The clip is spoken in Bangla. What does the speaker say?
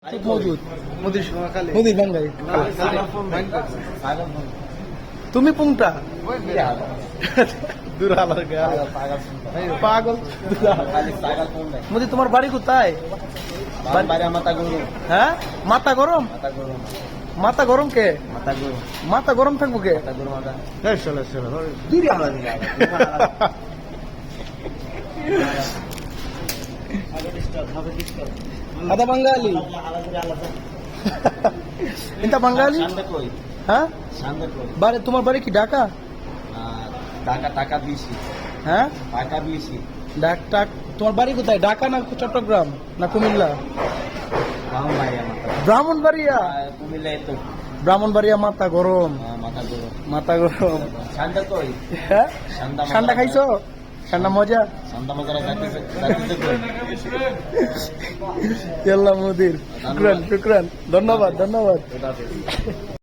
मौजूद मुदीर बांगाई তুমি পুংটা পাগল মুদি তোমার বাড়ি কোথায়? হ্যাঁ মাথা গরম মাথা গরম কে মাথা গরম থাকবো কে ada Bengali এটা বাঙালি হ্যাঁ বাড়ি তোমার বাড়ি কি ঢাকা টাকা দিয়েছি হ্যাঁ টাকা দিয়েছি ডাক তোমার বাড়ি কোথায় ঢাকা না চট্টগ্রাম না কুমিল্লা ব্রাহ্মণবাড়িয়া কুমিল্লা তো ব্রাহ্মণবাড়িয়া মাথা গরম মাথা গরম ঠান্ডা কই হ্যাঁ ঠান্ডা খাইছো ঠান্ডা মজা ঠান্ডা মজা মুদির শুক্রান ধন্যবাদ